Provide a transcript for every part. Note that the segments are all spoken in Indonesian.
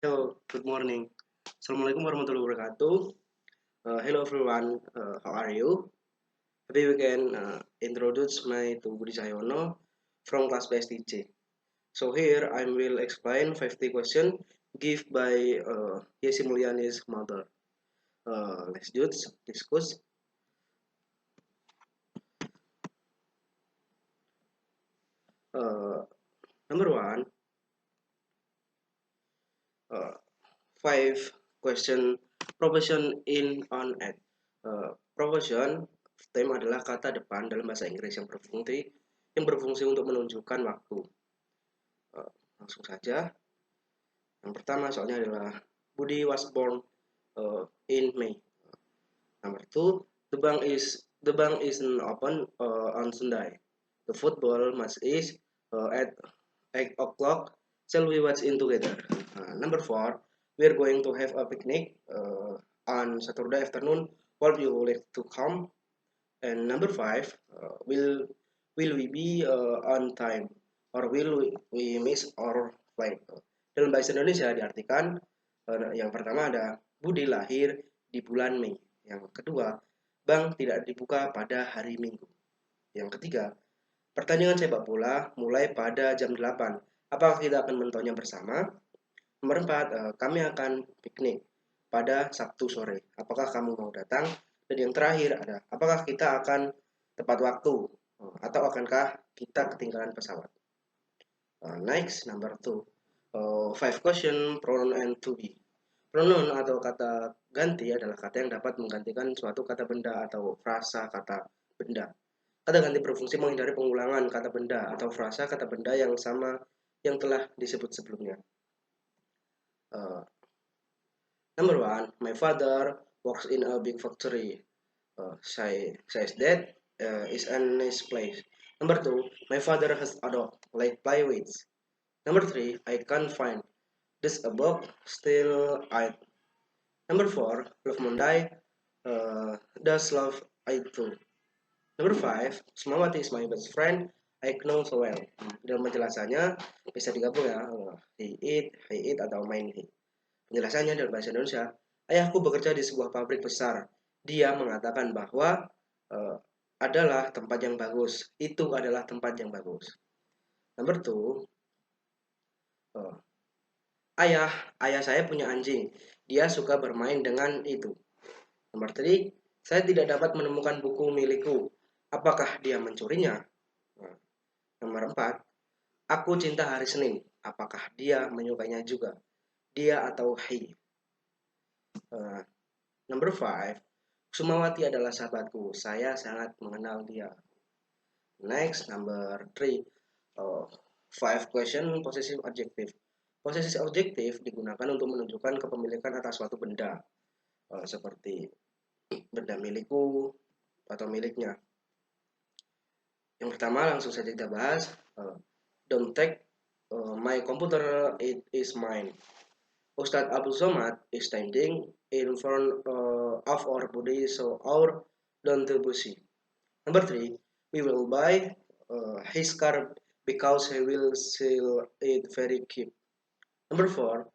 Hello, good morning. Assalamualaikum warahmatullahi wabarakatuh. Hello everyone, how are you? Today we can introduce my to Budi Cahyono from class BSTJ. So here I will explain 50 question given by Yesi Mulyani's mother. Let's discuss. Uh, Number one, uh, five question profession in on at. Profession tema adalah kata depan dalam bahasa Inggris yang berfungsi untuk menunjukkan waktu. Langsung saja. Yang pertama soalnya adalah Budi was born in May. Number two, the bank is open on Sunday. The football match is at 8 o'clock. Shall we watch in together? Number four, we are going to have a picnic on Saturday afternoon. Would you like to come? And number five, will we be on time or will we miss our flight? Dalam bahasa Indonesia diartikan yang pertama ada Budi lahir di bulan Mei. Yang kedua, bank tidak dibuka pada hari Minggu. Yang ketiga, pertandingan sepak bola mulai pada jam 8. Apakah kita akan menontonnya bersama? Nomor 4, kami akan piknik pada Sabtu sore. Apakah kamu mau datang? Dan yang terakhir ada, apakah kita akan tepat waktu? Atau akankah kita ketinggalan pesawat? Next, number 2. Five question, pronoun and to be. Pronoun atau kata ganti adalah kata yang dapat menggantikan suatu kata benda atau frasa kata benda. Kata ganti berfungsi menghindari pengulangan kata benda atau frasa kata benda yang sama yang telah disebut sebelumnya. Uh, Number one, my father works in a big factory. Says that is a nice place. Number two, my father has a dog, like plyweights. Number three, I can't find this a book, still I. Number four, love Monday, does love I too. Number five, Sumawati is my best friend, I know so well. Dalam penjelasannya bisa digabung ya, he eat atau main he. Penjelasannya dalam bahasa Indonesia, ayahku bekerja di sebuah pabrik besar. Dia mengatakan bahwa uh, adalah tempat yang bagus. Itu adalah tempat yang bagus. Number two, uh, ayah saya punya anjing. Dia suka bermain dengan itu. Nomor 3, saya tidak dapat menemukan buku milikku. Apakah dia mencurinya? Nah, nomor 4, aku cinta hari Senin. Apakah dia menyukainya juga? Dia atau he? Uh, Number 5, Sumawati adalah sahabatku. Saya sangat mengenal dia. Next, number 3, uh, 5 question possessive adjective. Possessive adjective digunakan untuk menunjukkan kepemilikan atas suatu benda, seperti benda milikku atau miliknya. Yang pertama langsung saja kita bahas. Don't take my computer, it is mine. Ustadz Abdul Somad is standing in front of our body, so our don't busy. Number 3, we will buy his car because he will sell it very cheap. Number 4,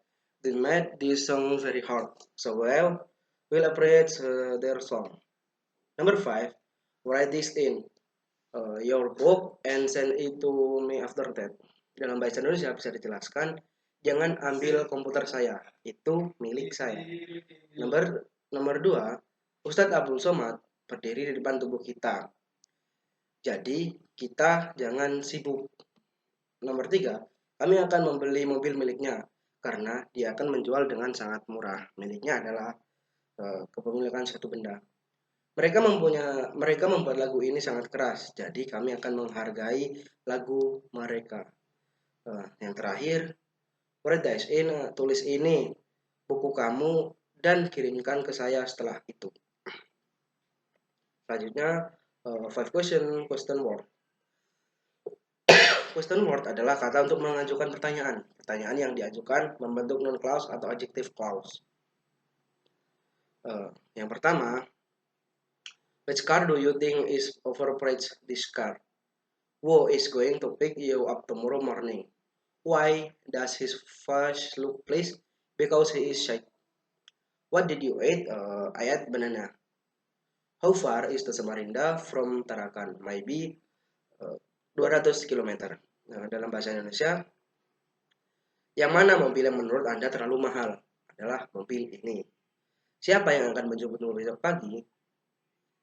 they made this song very hard, so well, we'll appreciate their song. Number 5, write this in your book and send it to me after that. Dalam bahasa Indonesia bisa dijelaskan, jangan ambil komputer saya, itu milik saya. Nomor 2, Ustadz Abdul Somad berdiri di depan tubuh kita. Jadi kita jangan sibuk. Nomor 3, kami akan membeli mobil miliknya karena dia akan menjual dengan sangat murah. Miliknya adalah kepemilikan suatu benda. Mereka membuat lagu ini sangat keras, jadi kami akan menghargai lagu mereka. Yang terakhir, tulis ini buku kamu dan kirimkan ke saya setelah itu. Selanjutnya, five question word. Question word adalah kata untuk mengajukan pertanyaan. Pertanyaan yang diajukan membentuk noun clause atau adjective clause. Yang pertama, which car do you think is overpriced this car? Who is going to pick you up tomorrow morning? Why does his face look pleased? because he is shy. What did you eat? I ate banana. How far is the Samarinda from Tarakan? Maybe 200 km. Nah, dalam bahasa Indonesia, yang mana mobil yang menurut Anda terlalu mahal? Adalah mobil ini. Siapa yang akan menjemputmu besok pagi?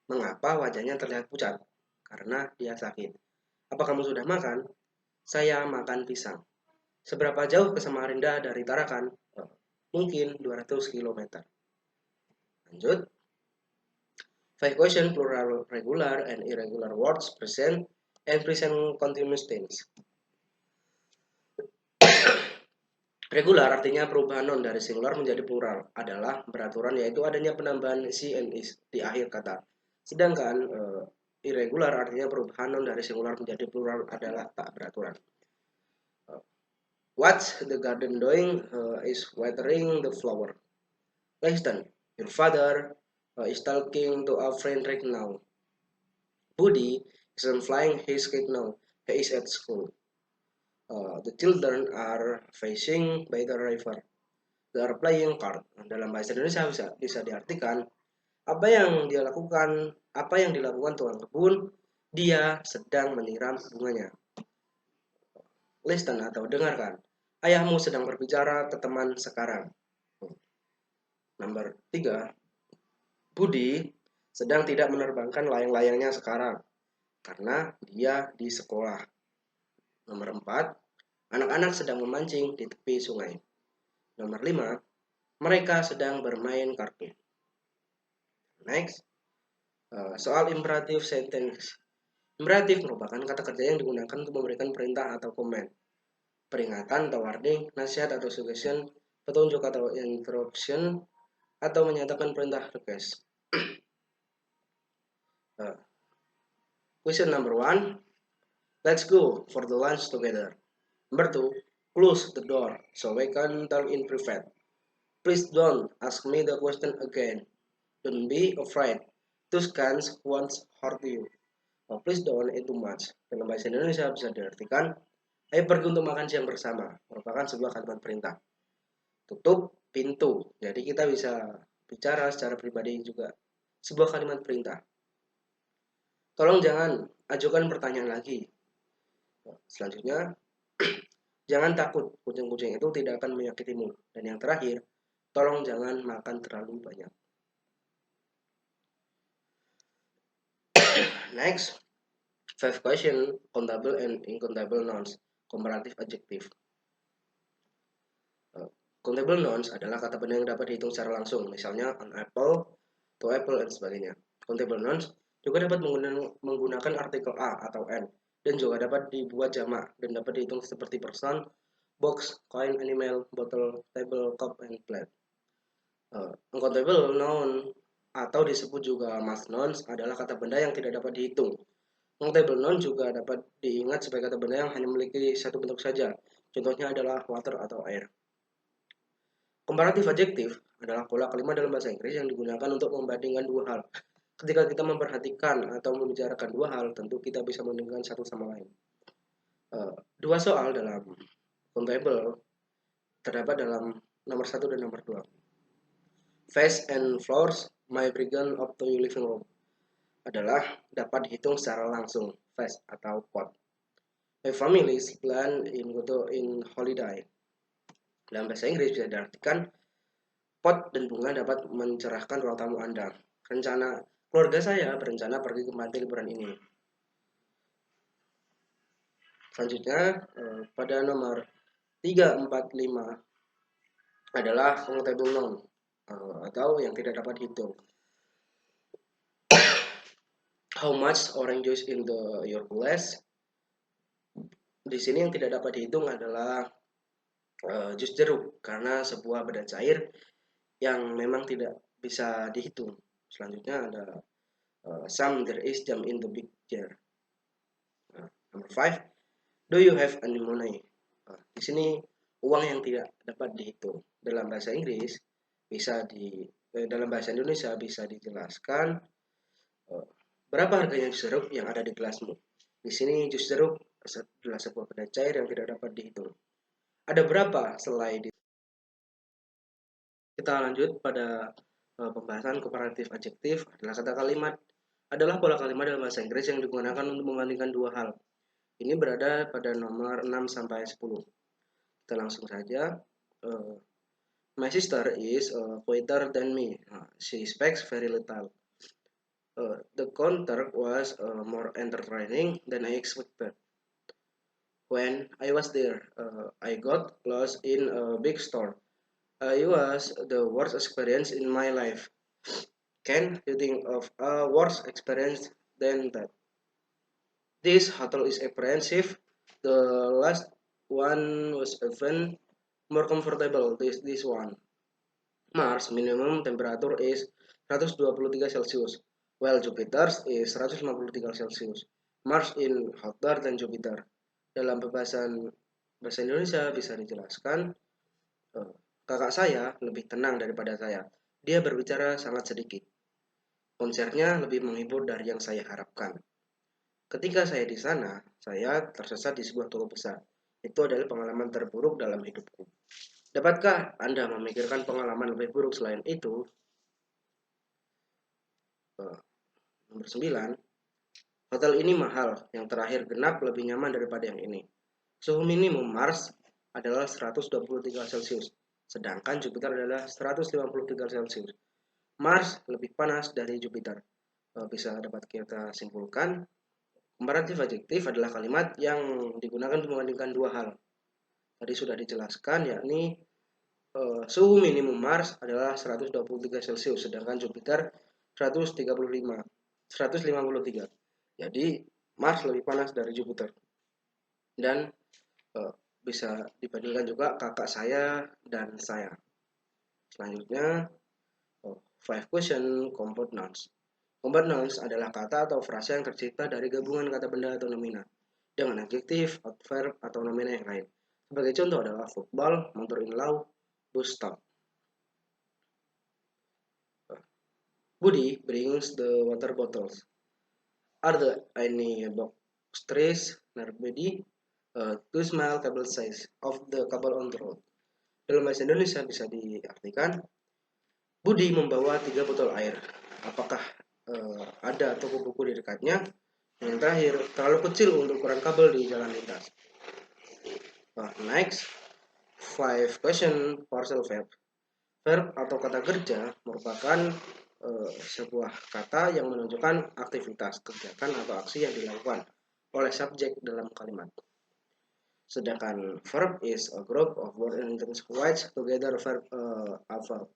Mengapa wajahnya terlihat pucat? Karena dia sakit. Apa kamu sudah makan? Saya makan pisang. Seberapa jauh ke Samarinda dari Tarakan? Mungkin 200 km. Lanjut. 5 question plural regular and irregular words present and present continuous tense. Regular artinya perubahan non dari singular menjadi plural adalah beraturan, yaitu adanya penambahan si and is di akhir kata. Sedangkan irregular artinya perubahan non dari singular menjadi plural adalah tak beraturan. What's the garden doing? Is watering the flower. Listen, your father is talking to a friend right now. Budi isn't flying his kite now. He is at school. The children are fishing by the river. They are playing card. Dalam bahasa Indonesia bisa diartikan apa yang dilakukan tukang kebun, dia sedang menyiram bunganya. Listen atau dengarkan. Ayahmu sedang berbicara ke teman sekarang. Nomor 3. Budi sedang tidak menerbangkan layang-layangnya sekarang karena dia di sekolah. Nomor 4. Anak-anak sedang memancing di tepi sungai. Nomor 5. Mereka sedang bermain kartu. Next. Soal imperatif sentence. Imperatif merupakan kata kerja yang digunakan untuk memberikan perintah atau komen, peringatan atau warning, nasihat atau suggestion, petunjuk atau instruction, atau menyatakan perintah request. Question number 1. Let's go for the lunch together. Number 2. Close the door so we can talk in private. Please don't ask me the question again. Don't be afraid. Those cans won't hurt you. Please don't eat too much. Dalam bahasa Indonesia bisa diartikan, ayo pergi untuk makan siang bersama. Merupakan sebuah kalimat perintah. Tutup pintu. Jadi kita bisa bicara secara pribadi juga. Sebuah kalimat perintah. Tolong jangan ajukan pertanyaan lagi. Selanjutnya, jangan takut, kucing-kucing itu tidak akan menyakitimu. Dan yang terakhir, tolong jangan makan terlalu banyak. Next, 5 question, countable and uncountable nouns, comparative adjective. Countable nouns adalah kata benda yang dapat dihitung secara langsung, misalnya an apple, to apple, dan sebagainya. Countable nouns juga dapat menggunakan artikel a atau n, dan juga dapat dibuat jamak dan dapat dihitung seperti person, box, coin, animal, bottle, table, cup, and plate. Uncountable noun atau disebut juga mass nouns adalah kata benda yang tidak dapat dihitung. Uncountable noun juga dapat diingat sebagai kata benda yang hanya memiliki satu bentuk saja. Contohnya adalah water atau air. Komparatif adjektif adalah pola kalimat dalam bahasa Inggris yang digunakan untuk membandingkan dua hal. Ketika kita memperhatikan atau membicarakan dua hal, tentu kita bisa membandingkan satu sama lain. Dua soal dalam countable terdapat dalam nomor 1 dan nomor 2. Vase and floors, my brigand up to your living room adalah dapat dihitung secara langsung, vase atau pot. My family is planned in holiday. Dalam bahasa Inggris bisa diartikan pot dan bunga dapat mencerahkan ruang tamu Anda. Rencana keluarga saya berencana pergi ke pantai liburan ini. Selanjutnya pada nomor 3, 4, 5 adalah uncountable noun atau yang tidak dapat dihitung. How much orange juice in your glass? Di sini yang tidak dapat dihitung adalah jus jeruk karena sebuah benda cair yang memang tidak bisa dihitung. Selanjutnya ada some there is jam in the big jar. Number 5, do you have any money? Di sini uang yang tidak dapat dihitung. Dalam bahasa Inggris dalam bahasa Indonesia bisa dijelaskan berapa harganya jus jeruk yang ada di gelasmu. Di sini jus jeruk adalah sebuah benda cair yang tidak dapat dihitung. Ada berapa selai di Kita lanjut pada pembahasan komparatif adjektif. Adalah kata kalimat adalah pola kalimat dalam bahasa Inggris yang digunakan untuk membandingkan dua hal. Ini berada pada nomor 6 sampai 10. Kita langsung saja. My sister is quieter than me. She speaks very little. The concert was more entertaining than I expected. When I was there, I got lost in a big store. It was the worst experience in my life. Can you think of a worse experience than that? This hotel is expensive. The last one was even more comfortable. This one. Mars minimum temperature is 123 Celsius, while Jupiter's is 153 Celsius. Mars in hotter than Jupiter. Dalam pembahasan bahasa Indonesia bisa dijelaskan, kakak saya lebih tenang daripada saya. Dia berbicara sangat sedikit. Konsernya lebih menghibur dari yang saya harapkan. Ketika saya di sana, saya tersesat di sebuah toko besar. Itu adalah pengalaman terburuk dalam hidupku. Dapatkah Anda memikirkan pengalaman lebih buruk selain itu? Nomor 9. Hotel ini mahal, yang terakhir genap lebih nyaman daripada yang ini. Suhu minimum Mars adalah 123 Celcius, sedangkan Jupiter adalah 153 Celcius. Mars lebih panas dari Jupiter. Bisa dapat kita simpulkan, komparatif adjektif adalah kalimat yang digunakan untuk membandingkan dua hal. Tadi sudah dijelaskan, yakni suhu minimum Mars adalah 123 Celcius, sedangkan Jupiter 153. Jadi Mars lebih panas dari Jupiter. Dan bisa dibandingkan juga kakak saya dan saya. Selanjutnya, 5 question compound nouns. Compound nouns adalah kata atau frasa yang tercipta dari gabungan kata benda atau nomina dengan adjektif, adverb, atau nomina yang lain. Sebagai contoh adalah football, motor in law, bus stop. Budi brings the water bottles. Are there any box trees near Budi? To small table size of the couple on the road. Dalam bahasa Indonesia bisa diartikan, Budi membawa 3 botol air. Apakah ada toko buku di dekatnya? Yang terakhir, terlalu kecil untuk ukuran kabel di jalan lintas. Next, 5 question partial verb. Verb atau kata kerja merupakan sebuah kata yang menunjukkan aktivitas, kegiatan, atau aksi yang dilakukan oleh subjek dalam kalimat. Sedangkan verb is a group of word and intense words together verb a verb.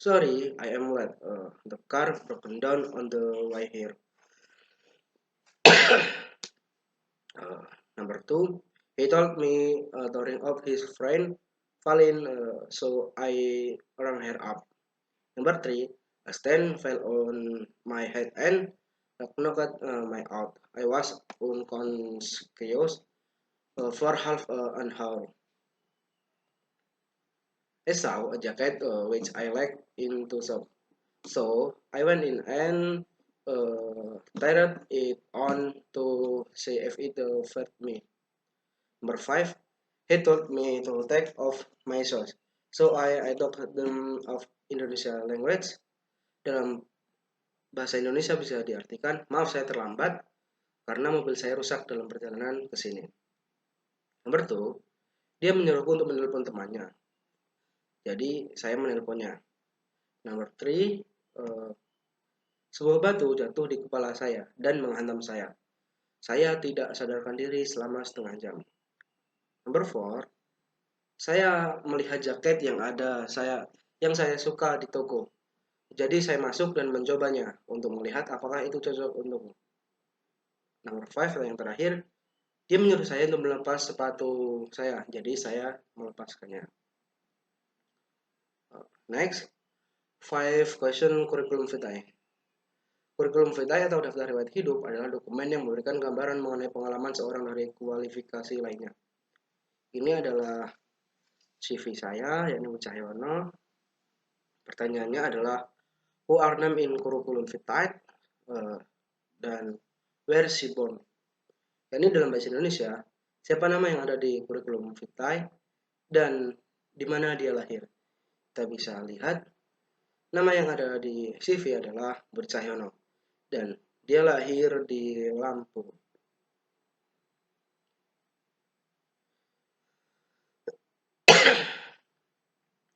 Sorry, I am late. The car broken down on the way here. Number 2, he told me to ring up his friend Falin, so I rang her up. Number 3, a stand fell on my head and knocked my out. I was unconscious for half an hour. I saw a jacket which I liked in the shop, so I went in and tried it on to see if it fit me. Number 5, he told me to take off my shoes, so I took them of Indonesia language. Dalam bahasa Indonesia bisa diartikan, maaf saya terlambat karena mobil saya rusak dalam perjalanan ke sini. Nomor 2, dia menyuruhku untuk menelpon temannya. Jadi saya menelponnya. Nomor 3, sebuah batu jatuh di kepala saya dan menghantam saya. Saya tidak sadarkan diri selama setengah jam. Nomor 4, saya melihat jaket yang saya suka di toko. Jadi saya masuk dan mencobanya untuk melihat apakah itu cocok untukku. Nomor 5 yang terakhir, dia menyuruh saya untuk melepas sepatu saya. Jadi saya melepaskannya. Next, 5 question curriculum vitae. Kurikulum vitae atau daftar riwayat hidup adalah dokumen yang memberikan gambaran mengenai pengalaman seorang dari kualifikasi lainnya. Ini adalah CV saya, yakni Cahyono. Pertanyaannya adalah, who are named in curriculum vitae dan where she born. Ini dalam bahasa Indonesia, siapa nama yang ada di kurikulum vitae dan di mana dia lahir. Kita bisa lihat nama yang ada di CV adalah Budi Cahyono dan dia lahir di Lampung.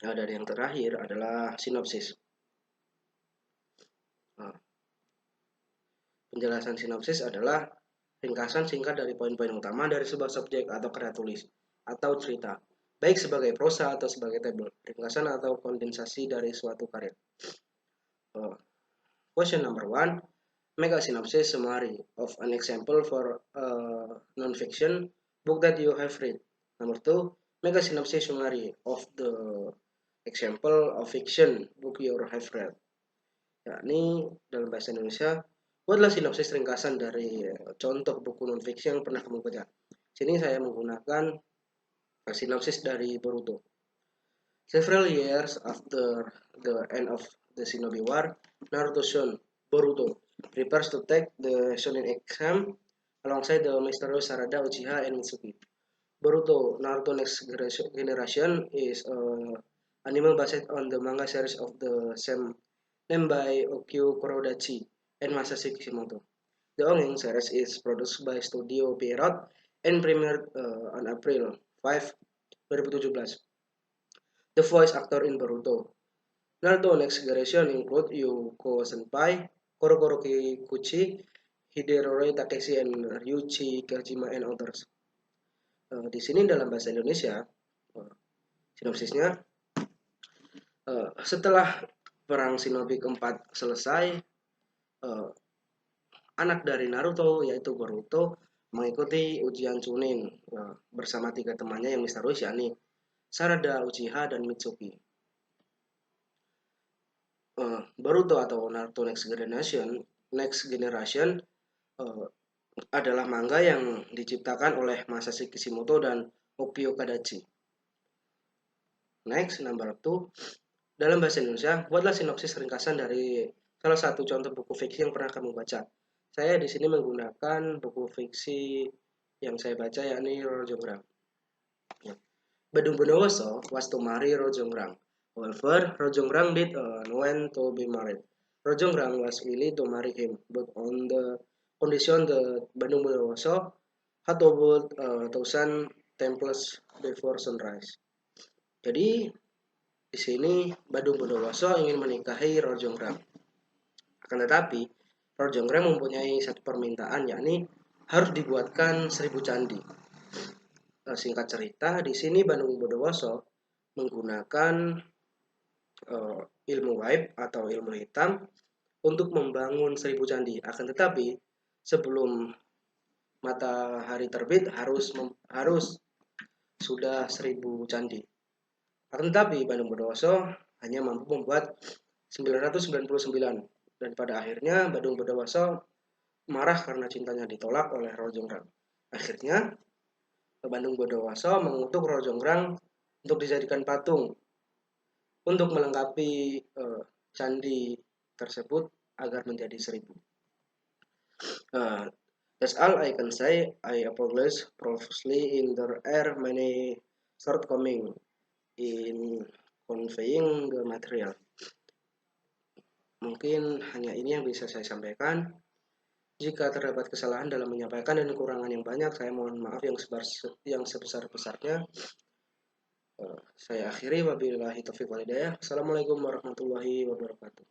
Dan yang terakhir adalah sinopsis. Nah, penjelasan sinopsis adalah ringkasan singkat dari poin-poin utama dari sebuah subjek atau karya tulis atau cerita, baik sebagai prosa atau sebagai tabel, ringkasan atau kondensasi dari suatu karya. Question number 1. Make a synopsis summary of an example for a non-fiction book that you have read. Number 2. Make a synopsis summary of the example of fiction book you have read. Yakni dalam bahasa Indonesia, buatlah sinopsis ringkasan dari contoh buku non-fiction yang pernah kamu baca. Sini saya menggunakan sinopsis dari Boruto. Several years after the end of the Shinobi War, Naruto son Boruto prepares to take the Shonin exam alongside the mysterious Sarada, Uchiha, and Mitsuki. Boruto Naruto Next Generation is an anime based on the manga series of the same name by Okyu Kurodachi and Masashi Kishimoto. The ongoing series is produced by Studio Pierrot and premiered on April 5, 2017. The voice actor in Boruto Naruto Next Generation include Yuko Senpai, Korokoro Kikuchi, Hiderori Takeshi, and Ryuichi Kajima, and others. Di sini dalam bahasa Indonesia, sinopsisnya, setelah perang Shinobi keempat selesai, anak dari Naruto yaitu Boruto mengikuti ujian Chunin bersama 3 temannya yang misterius, yakni Sarada, Uchiha, dan Mitsuki. Boruto atau Naruto Next Generation adalah manga yang diciptakan oleh Masashi Kishimoto dan Okyo Kadachi. Next, number 2. Dalam bahasa Indonesia, buatlah sinopsis ringkasan dari salah satu contoh buku fiksi yang pernah kamu baca. Saya di sini menggunakan buku fiksi yang saya baca, yakni Roro Jonggrang. Badung Bondowoso was to marry Roro Jonggrang. However, Roro Jonggrang did want to be married. Roro Jonggrang was willing to marry him, but on the condition that Badung Bondowoso had to build 1,000 temples before sunrise. Jadi di sini Badung Bondowoso ingin menikahi Roro Jonggrang. Akan tetapi Roro Jonggrang mempunyai satu permintaan, yakni harus dibuatkan 1.000 candi. Singkat cerita, di sini Badung Bondowoso menggunakan ilmu gaib atau ilmu hitam untuk membangun 1.000 candi. Akan tetapi sebelum matahari terbit harus sudah 1.000 candi. Akan tetapi Badung Bondowoso hanya mampu membuat 999, dan pada akhirnya Badung Bondowoso marah karena cintanya ditolak oleh Roro Jonggrang. Akhirnya Badung Bondowoso mengutuk Roro Jonggrang untuk dijadikan patung untuk melengkapi candi tersebut agar menjadi 1.000. That's all I can say. I apologize profusely in the air many shortcomings in conveying the material. Mungkin hanya ini yang bisa saya sampaikan. Jika terdapat kesalahan dalam menyampaikan dan kekurangan yang banyak, saya mohon maaf yang sebesar-besarnya. Saya akhiri, wabillahi taufiq wal hidayah. Assalamualaikum warahmatullahi wabarakatuh.